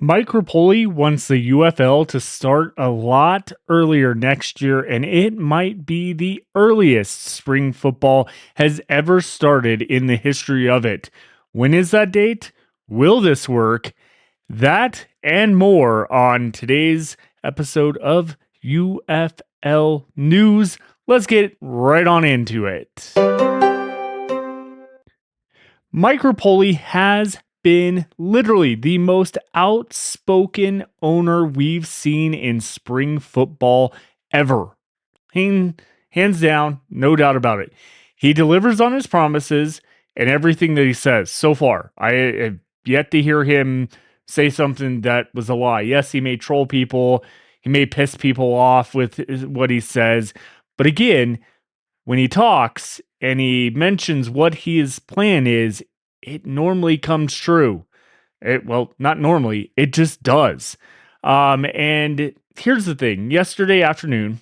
Mike Repole wants the UFL to start a lot earlier next year, and it might be the earliest spring football has ever started in the history of it. When is that date? Will this work? That and more on today's episode of UFL News. Let's get right on into it. Mike Repole has been literally the most outspoken owner we've seen in spring football ever. Hands down, no doubt about it. He delivers on his promises and everything that he says so far. I have yet to hear him say something that was a lie. Yes, he may troll people, he may piss people off with what he says, but again, when he talks and he mentions what his plan is, it normally comes true. Not normally, it just does. And here's the thing. Yesterday afternoon,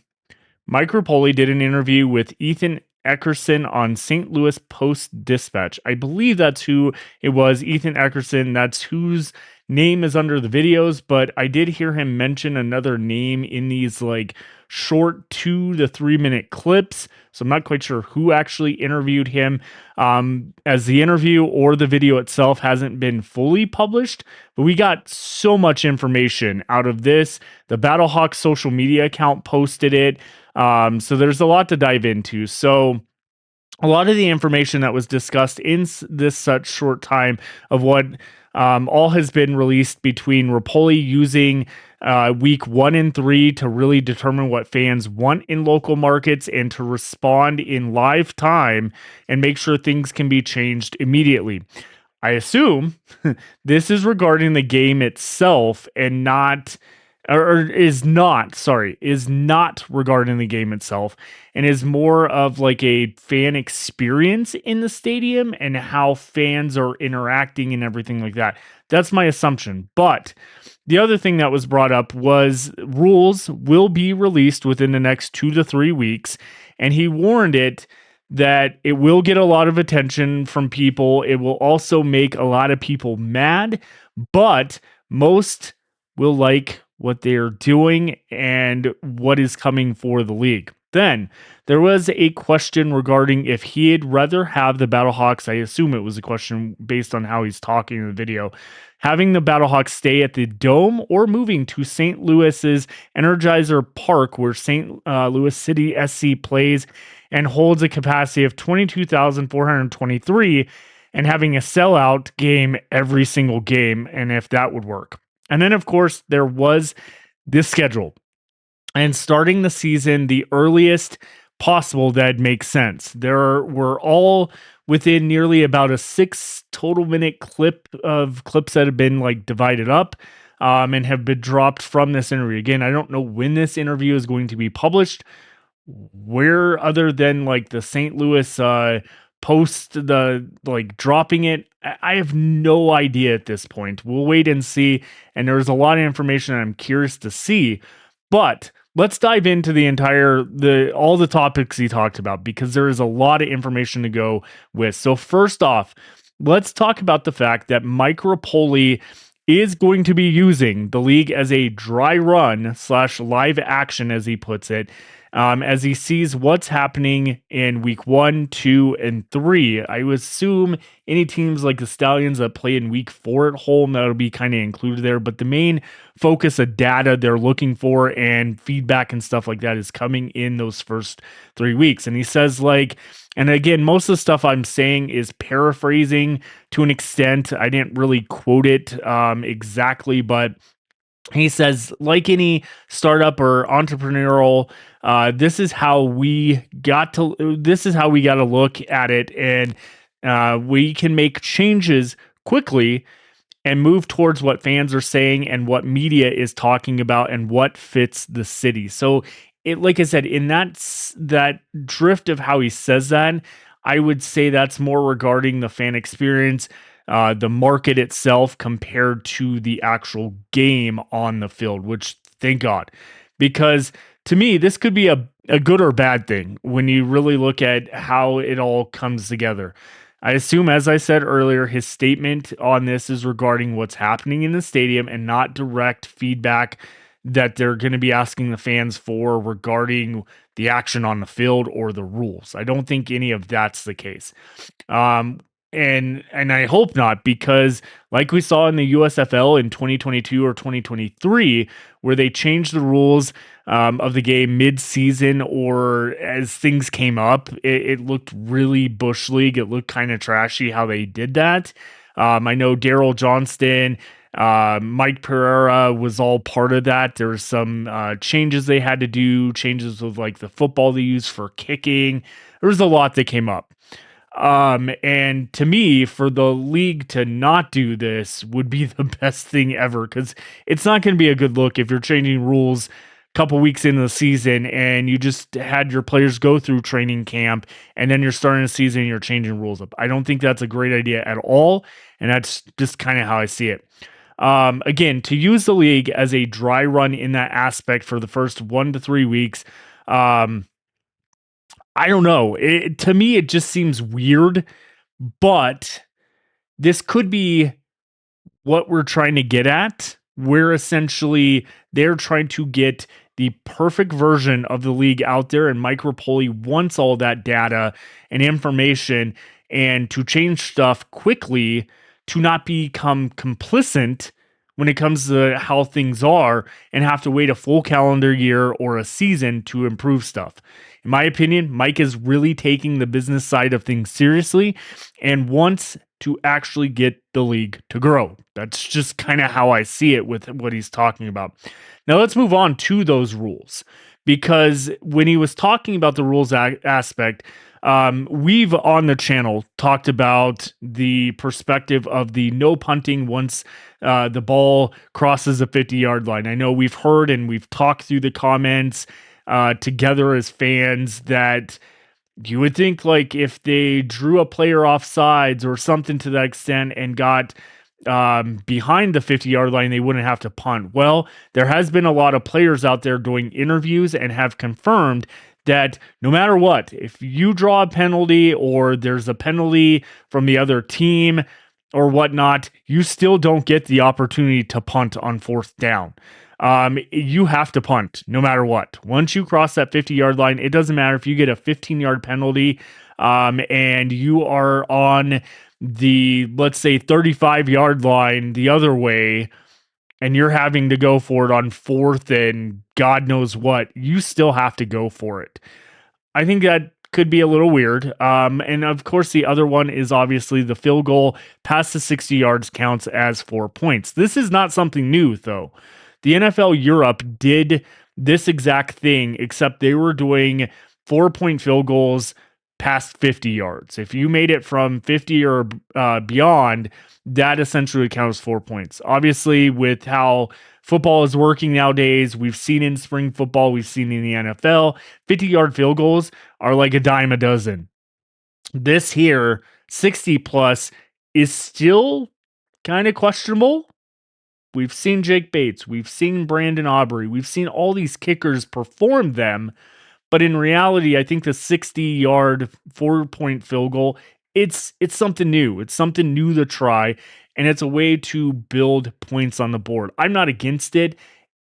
Mike Repole did an interview with Ethan Eckerson on St. Louis Post-Dispatch. I believe that's who it was, Ethan Eckerson. That's whose name is under the videos, but I did hear him mention another name in these short 2 to 3 minute clips. So I'm not quite sure who actually interviewed him, as the interview or the video itself hasn't been fully published, but we got so much information out of this. The Battlehawks social media account posted it. So there's a lot to dive into. So a lot of the information that was discussed in this such short time of what all has been released between Repole using week 1 and 3 to really determine what fans want in local markets and to respond in live time and make sure things can be changed immediately. I assume this is regarding the game itself and is not regarding the game itself, and is more of like a fan experience in the stadium and how fans are interacting and everything like that. That's my assumption. But the other thing that was brought up was rules will be released within the next 2 to 3 weeks, and he warned that it will get a lot of attention from people. It will also make a lot of people mad, but most will like what they are doing and what is coming for the league. Then there was a question regarding if he'd rather have the Battlehawks. I assume it was a question based on how he's talking in the video, having the Battlehawks stay at the Dome or moving to St. Louis's Energizer Park, where St. Louis City SC plays and holds a capacity of 22,423, and having a sellout game every single game, and if that would work. And then, of course, there was this schedule. And starting the season the earliest possible that makes sense. There were all within nearly about a 6 total minute clips that have been divided up and have been dropped from this interview. Again, I don't know when this interview is going to be published. Where other than the St. Louis post, dropping it, I have no idea at this point. We'll wait and see, and there's a lot of information I'm curious to see, but let's dive into all the topics he talked about, because there is a lot of information to go with. So first off, let's talk about the fact that Mike Repole is going to be using the league as a dry run / live action, as he puts it, as he sees what's happening in week 1, 2, and 3. I would assume any teams like the Stallions that play in week 4 at home, that'll be kind of included there. But the main focus of data they're looking for and feedback and stuff like that is coming in those first 3 weeks. And he says and again, most of the stuff I'm saying is paraphrasing to an extent. I didn't really quote it exactly, but he says, like any startup or entrepreneurial, this is how we got to look at it, and we can make changes quickly and move towards what fans are saying and what media is talking about and what fits the city. So like I said, in that drift of how he says that, I would say that's more regarding the fan experience, the market itself compared to the actual game on the field, which thank God, because to me, this could be a good or bad thing when you really look at how it all comes together. I assume, as I said earlier, his statement on this is regarding what's happening in the stadium and not direct feedback that they're going to be asking the fans for regarding the action on the field or the rules. I don't think any of that's the case. Um, and I hope not, because like we saw in the USFL in 2022 or 2023, where they changed the rules of the game mid-season or as things came up, it looked really bush league. It looked kind of trashy how they did that. I know Daryl Johnston, Mike Pereira was all part of that. There were some changes they had to do, changes with like the football they use for kicking. There was a lot that came up. And to me, for the league to not do this would be the best thing ever, because it's not going to be a good look if you're changing rules a couple weeks into the season and you just had your players go through training camp and then you're starting the season and you're changing rules up. I don't think that's a great idea at all. And that's just kind of how I see it. Again, to use the league as a dry run in that aspect for the first 1 to 3 weeks, I don't know. To me, it just seems weird, but this could be what we're trying to get at, where essentially they're trying to get the perfect version of the league out there, and Mike Repole wants all that data and information, and to change stuff quickly to not become complicit when it comes to how things are and have to wait a full calendar year or a season to improve stuff. In my opinion, Mike is really taking the business side of things seriously and wants to actually get the league to grow. That's just kind of how I see it with what he's talking about. Now let's move on to those rules, because when he was talking about the rules aspect, we've on the channel talked about the perspective of the no punting once the ball crosses the 50-yard line. I know we've heard and we've talked through the comments together as fans that you would think, like, if they drew a player off sides or something to that extent and got behind the 50-yard line, they wouldn't have to punt. Well, there has been a lot of players out there doing interviews and have confirmed that no matter what, if you draw a penalty or there's a penalty from the other team or whatnot, you still don't get the opportunity to punt on 4th down. You have to punt no matter what. Once you cross that 50-yard line, it doesn't matter if you get a 15-yard penalty and you are on the, let's say, 35-yard line the other way, and you're having to go for it on 4th and God knows what, you still have to go for it. I think that could be a little weird. And of course, the other one is obviously the field goal past the 60 yards counts as 4 points. This is not something new, though. The NFL Europe did this exact thing, except they were doing 4-point field goals past 50 yards. If you made it from 50 or beyond, that essentially counts 4 points. Obviously, with how football is working nowadays, we've seen in spring football, we've seen in the NFL, 50-yard field goals are like a dime a dozen. This here, 60 plus, is still kind of questionable. We've seen Jake Bates, we've seen Brandon Aubrey, we've seen all these kickers perform them, but in reality, I think the 60-yard 4-point field goal, it's something new. It's something new to try, and it's a way to build points on the board. I'm not against it.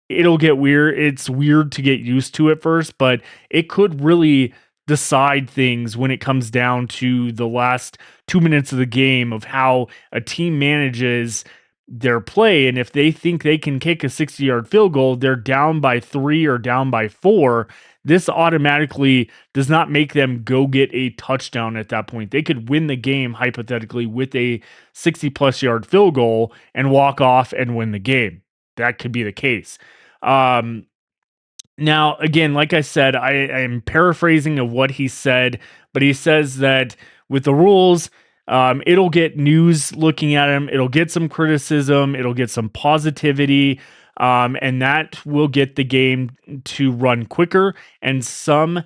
It'll get weird. It's weird to get used to at first, but it could really decide things when it comes down to the last 2 minutes of the game of how a team manages their play. And if they think they can kick a 60-yard field goal, they're down by 3 or down by 4. This automatically does not make them go get a touchdown at that point. They could win the game hypothetically with a 60-plus yard field goal and walk off and win the game. That could be the case. Now, again, like I said, I am paraphrasing of what he said, but he says that with the rules, it'll get news looking at him. It'll get some criticism. It'll get some positivity. And that will get the game to run quicker and some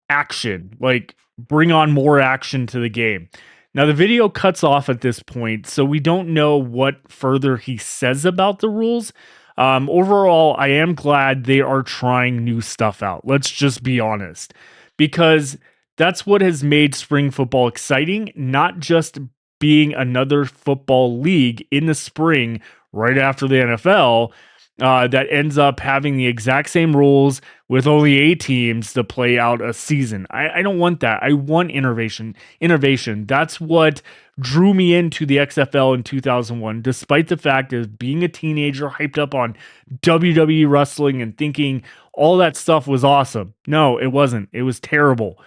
action, like bring on more action to the game. Now, the video cuts off at this point, so we don't know what further he says about the rules. Overall, I am glad they are trying new stuff out. Let's just be honest, because That's what has made spring football exciting, not just being another football league in the spring right after the NFL that ends up having the exact same rules with only 8 teams to play out a season. I don't want that. I want innovation. Innovation. That's what drew me into the XFL in 2001, despite the fact of being a teenager hyped up on WWE wrestling and thinking all that stuff was awesome. No, it wasn't. It was terrible.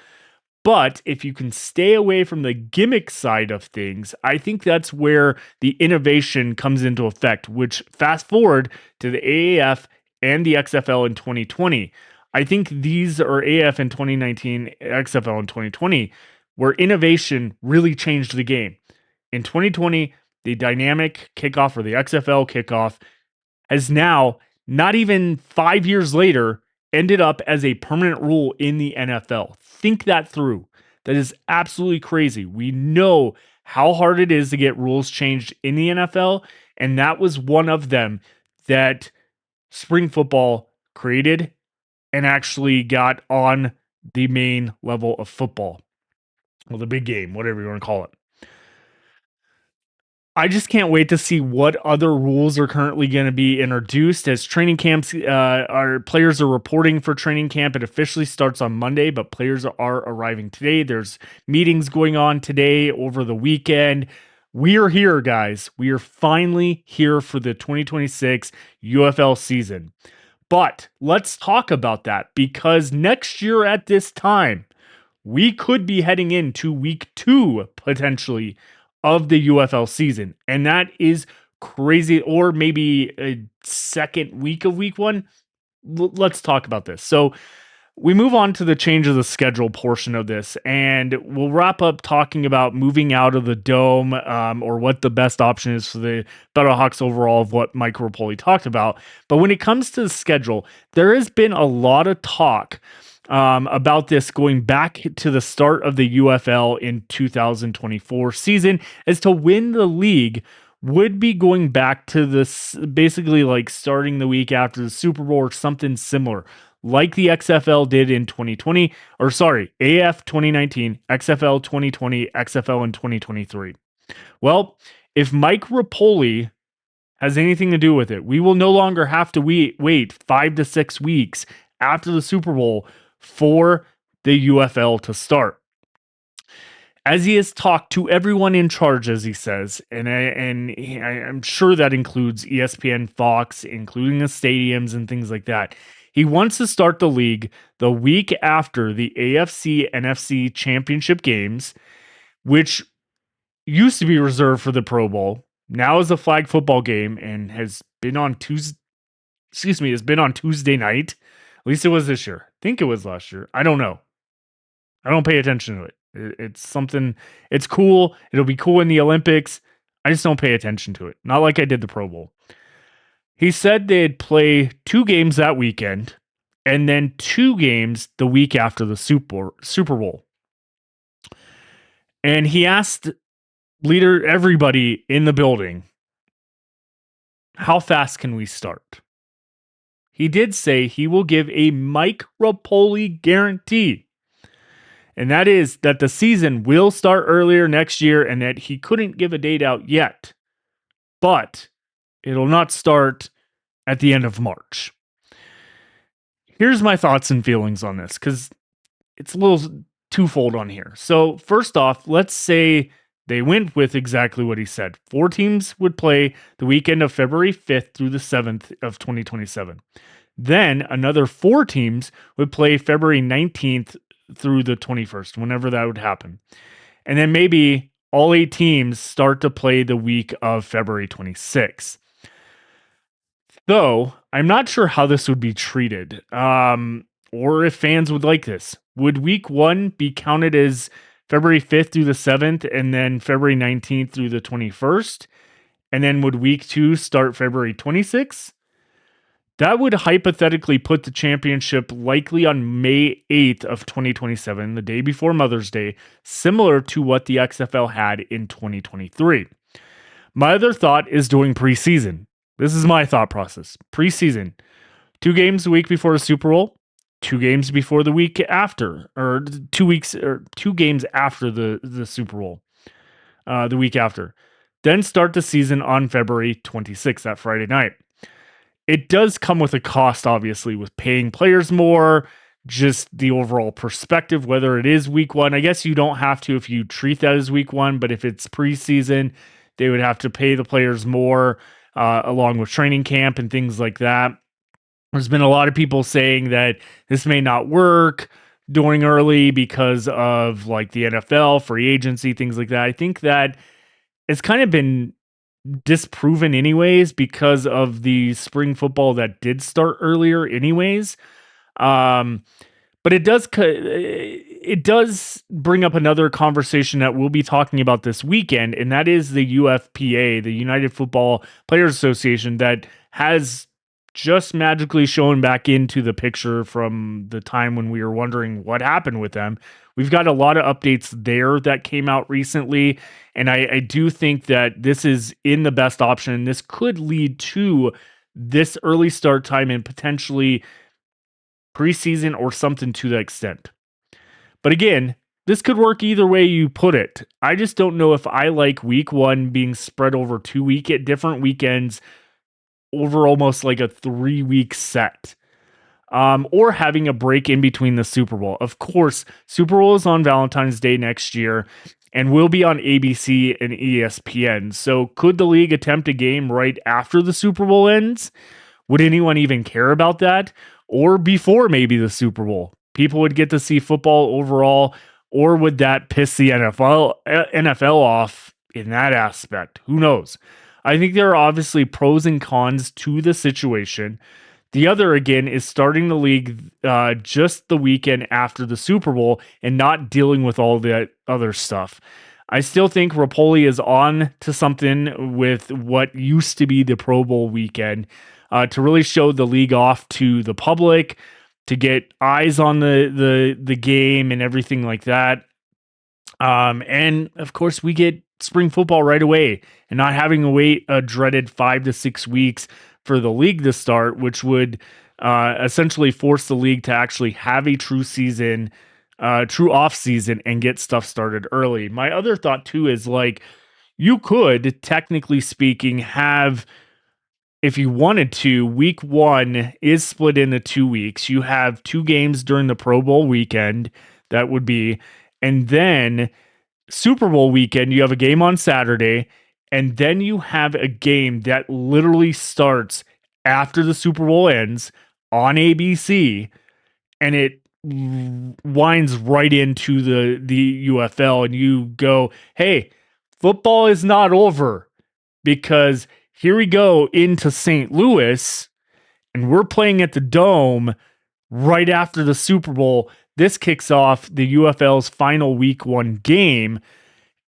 But if you can stay away from the gimmick side of things, I think that's where the innovation comes into effect, which fast forward to the AAF and the XFL in 2020. I think these are AAF in 2019, XFL in 2020, where innovation really changed the game. In 2020, the dynamic kickoff or the XFL kickoff has now, not even 5 years later, ended up as a permanent rule in the NFL. Think that through. That is absolutely crazy. We know how hard it is to get rules changed in the NFL, and that was one of them that spring football created and actually got on the main level of football. Well, the big game, whatever you want to call it. I just can't wait to see what other rules are currently going to be introduced as training camps. Our players are reporting for training camp. It officially starts on Monday, but players are arriving today. There's meetings going on today over the weekend. We are here, guys. We are finally here for the 2026 UFL season. But let's talk about that because next year at this time, we could be heading into week 2 potentially of the UFL season. And that is crazy. Or maybe a second week of week 1. Let's talk about this. So we move on to the change of the schedule portion of this, and we'll wrap up talking about moving out of the dome or what the best option is for the Battlehawks overall of what Mike Repole talked about. But when it comes to the schedule, there has been a lot of talk about this going back to the start of the UFL in 2024 season as to when the league would be going back to this, basically like starting the week after the Super Bowl or something similar, like the XFL did in 2020, or sorry, AF 2019, XFL 2020, XFL in 2023. Well, if Mike Repole has anything to do with it, we will no longer have to wait 5 to 6 weeks after the Super Bowl for the UFL to start. As he has talked to everyone in charge, as he says, and I'm sure that includes ESPN, Fox, including the stadiums and things like that. He wants to start the league the week after the AFC NFC championship games, which used to be reserved for the Pro Bowl. Now is a flag football game and has been on Tuesday. Has been on Tuesday night. At least it was this year. I think it was last year. I don't know. I don't pay attention to it. It's something. It's cool. It'll be cool in the Olympics. I just don't pay attention to it. Not like I did the Pro Bowl. He said they'd play 2 games that weekend and then 2 games the week after the Super Bowl. And he asked everybody in the building, how fast can we start? He did say he will give a Mike Repole guarantee. And that is that the season will start earlier next year and that he couldn't give a date out yet. But it'll not start at the end of March. Here's my thoughts and feelings on this, because it's a little twofold on here. So first off, let's say they went with exactly what he said. 4 teams would play the weekend of February 5th through the 7th of 2027. Then another 4 teams would play February 19th through the 21st, whenever that would happen. And then maybe all 8 teams start to play the week of February 26th. Though, I'm not sure how this would be treated, or if fans would like this. Would week 1 be counted as February 5th through the 7th, and then February 19th through the 21st? And then would week 2 start February 26th? That would hypothetically put the championship likely on May 8th of 2027, the day before Mother's Day, similar to what the XFL had in 2023. My other thought is doing preseason. This is my thought process. Preseason. 2 games a week before the Super Bowl, 2 games before the week after, or 2 weeks, or 2 games after the Super Bowl, the week after. Then start the season on February 26th, that Friday night. It does come with a cost, obviously, with paying players more, just the overall perspective, whether it is week one. I guess you don't have to if you treat that as week one, but if it's preseason, they would have to pay the players more, along with training camp and things like that. There's been a lot of people saying that this may not work during early because of like the NFL, free agency, things like that. I think that it's kind of been disproven anyways because of the spring football that did start earlier anyways. Um, but it does bring up another conversation that we'll be talking about this weekend, and that is the UFPA, the United Football Players Association, that has just magically shown back into the picture from the time when we were wondering what happened with them. We've got a lot of updates there that came out recently, and I do think that this is in the best option. This could lead to this early start time and potentially preseason or something to that extent. But again, this could work either way you put it. I just don't know if I like week one being spread over 2 at different weekends over almost like a 3-week set. Or having a break in between the Super Bowl. Of course, Super Bowl is on Valentine's Day next year and will be on ABC and ESPN. So could the league attempt a game right after the Super Bowl ends? Would anyone even care about that? Or before maybe the Super Bowl? People would get to see football overall, or would that piss the NFL off in that aspect? Who knows? I think there are obviously pros and cons to the situation. The other, again, is starting the league just the weekend after the Super Bowl and not dealing with all that other stuff. I still think Repole is on to something with what used to be the Pro Bowl weekend, to really show the league off to the public, to get eyes on the game and everything like that. And of course, we get spring football right away and not having to wait a dreaded 5 to 6 weeks for the league to start, which would essentially force the league to actually have a true season, true off season, and get stuff started early. My other thought too is like, you could, technically speaking, have, if you wanted to, week one is split into 2 weeks. You have 2 games during the Pro Bowl weekend, that would be, and then Super Bowl weekend, you have a game on Saturday, and then you have a game that literally starts after the Super Bowl ends on ABC, and it winds right into the UFL, and you go, hey, football is not over, because here we go into St. Louis, and we're playing at the Dome right after the Super Bowl. This kicks off the UFL's final week one game.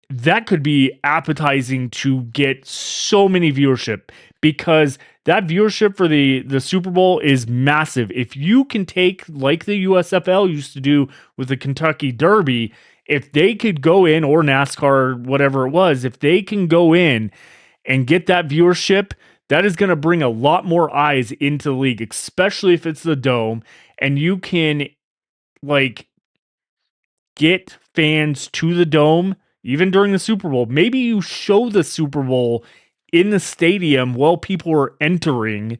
That could be appetizing to get so many viewership, because that viewership for the Super Bowl is massive. If you can take, like the USFL used to do with the Kentucky Derby, if they could go in, or NASCAR, or whatever it was, if they can go in and get that viewership, that is going to bring a lot more eyes into the league, especially if it's the Dome, and you can like get fans to the Dome even during the Super Bowl. Maybe you show the Super Bowl in the stadium while people are entering,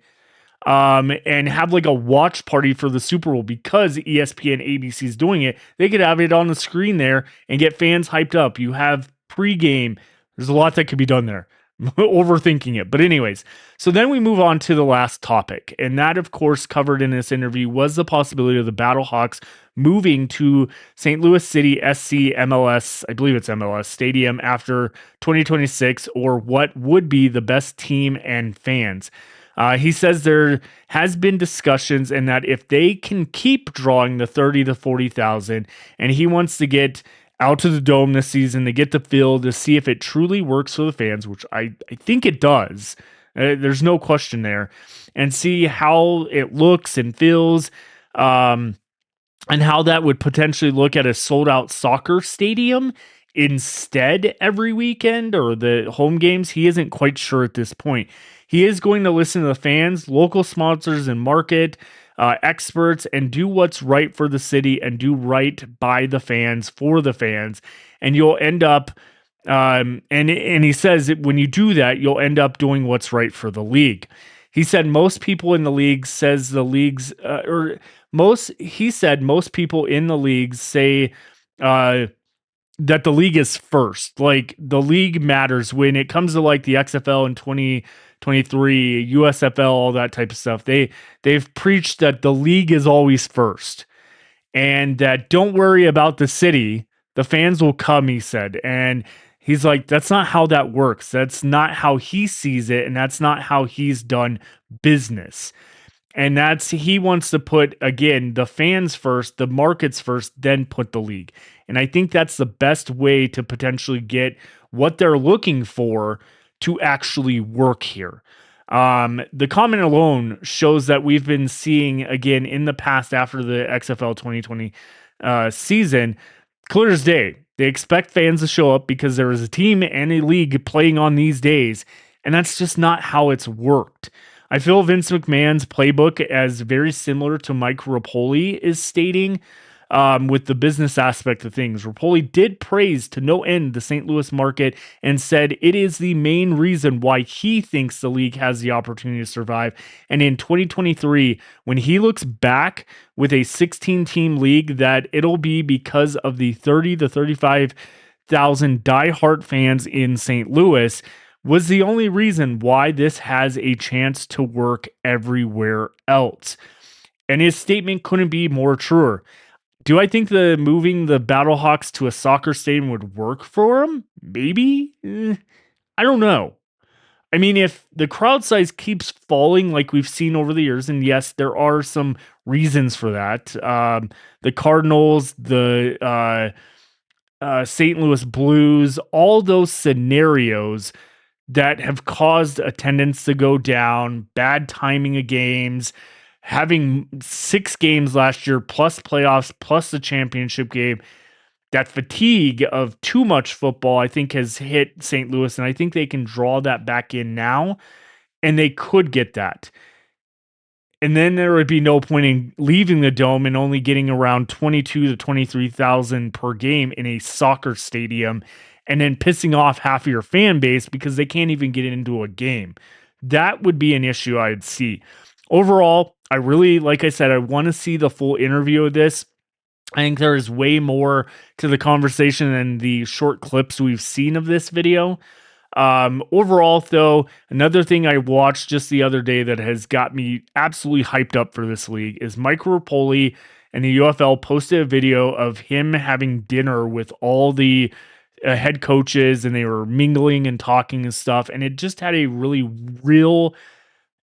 and have like a watch party for the Super Bowl, because ESPN ABC is doing it. They could have it on the screen there and get fans hyped up. You have pregame. There's a lot that could be done there. Overthinking it. But anyways, so then we move on to the last topic. And that, of course, covered in this interview was the possibility of the Battlehawks moving to St. Louis City SC MLS, I believe it's MLS Stadium, after 2026, or what would be the best team and fans. He says there has been discussions, and that if they can keep drawing the 30 to 40,000, and he wants to get out to the Dome this season to get the feel, to see if it truly works for the fans, which I think it does. There's no question there. And see how it looks and feels, and how that would potentially look at a sold-out soccer stadium instead every weekend or the home games. He isn't quite sure at this point. He is going to listen to the fans, local sponsors, and market experts, and do what's right for the city and do right by the fans for the fans. And you'll end up, and he says that when you do that, you'll end up doing what's right for the league. He said most people in the league says the leagues or most. He said most people in the league say. That the league is first. Like the league matters when it comes to like the XFL in 2023, USFL, all that type of stuff. They've preached that the league is always first and that don't worry about the city. The fans will come, he said. And he's like, that's not how that works. That's not how he sees it. And that's not how he's done business. And he wants to put, again, the fans first, the markets first, then put the league. And I think that's the best way to potentially get what they're looking for to actually work here. The comment alone shows that we've been seeing, again, in the past after the XFL 2020 season, clear as day. They expect fans to show up because there is a team and a league playing on these days. And that's just not how it's worked. I feel Vince McMahon's playbook as very similar to Mike Repole is stating with the business aspect of things. Repole did praise to no end the St. Louis market and said it is the main reason why he thinks the league has the opportunity to survive. And in 2023, when he looks back with a 16-team league, that it'll be because of the 30 to 35,000 diehard fans in St. Louis was the only reason why this has a chance to work everywhere else. And his statement couldn't be more truer. Do I think moving the Battlehawks to a soccer stadium would work for him? Maybe. I don't know. I mean, if the crowd size keeps falling like we've seen over the years, and yes, there are some reasons for that. The Cardinals, the St. Louis Blues, all those scenarios that have caused attendance to go down, bad timing of games, having 6 games last year, plus playoffs, plus the championship game. That fatigue of too much football, I think, has hit St. Louis, and I think they can draw that back in now, and they could get that. And then there would be no point in leaving the dome and only getting around 22 to 23,000 per game in a soccer stadium and then pissing off half of your fan base because they can't even get into a game. That would be an issue I'd see. Overall, I really, like I said, I want to see the full interview of this. I think there is way more to the conversation than the short clips we've seen of this video. Overall, though, another thing I watched just the other day that has got me absolutely hyped up for this league is Mike Repole and the UFL posted a video of him having dinner with all the head coaches, and they were mingling and talking and stuff. And it just had a really real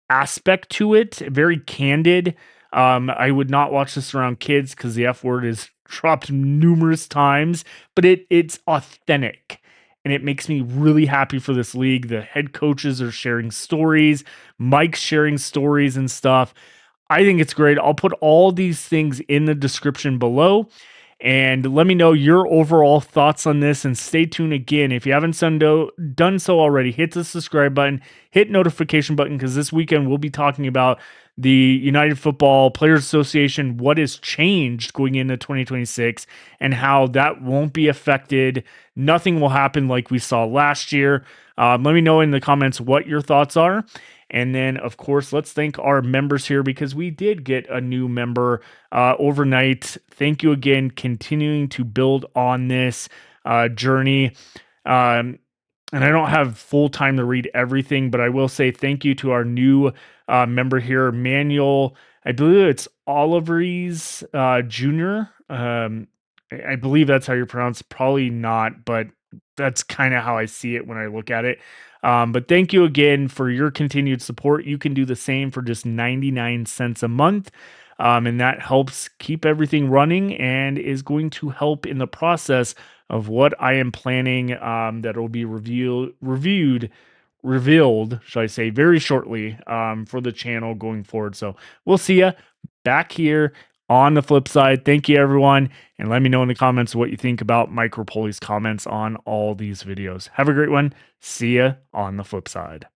aspect to it, very candid. I would not watch this around kids because the F word is dropped numerous times, but it's authentic. And it makes me really happy for this league. The head coaches are sharing stories, Mike's sharing stories and stuff. I think it's great. I'll put all these things in the description below. And let me know your overall thoughts on this. And stay tuned again. If you haven't done so already, hit the subscribe button, hit notification button, because this weekend we'll be talking about the United Football Players Association, what has changed going into 2026 and how that won't be affected. Nothing will happen like we saw last year. Let me know in the comments what your thoughts are. And then, of course, let's thank our members here because we did get a new member overnight. Thank you again, continuing to build on this journey. And I don't have full time to read everything, but I will say thank you to our new member here, Manuel. I believe it's Oliveries Jr. I believe that's how you pronounce it. Probably not, but that's kind of how I see it when I look at it. But thank you again for your continued support. You can do the same for just 99 cents a month. And that helps keep everything running and is going to help in the process of what I am planning that will be revealed, should I say, very shortly for the channel going forward. So we'll see you back here on the flip side. Thank you, everyone. And let me know in the comments what you think about Mike Repole's comments on all these videos. Have a great one. See ya on the flip side.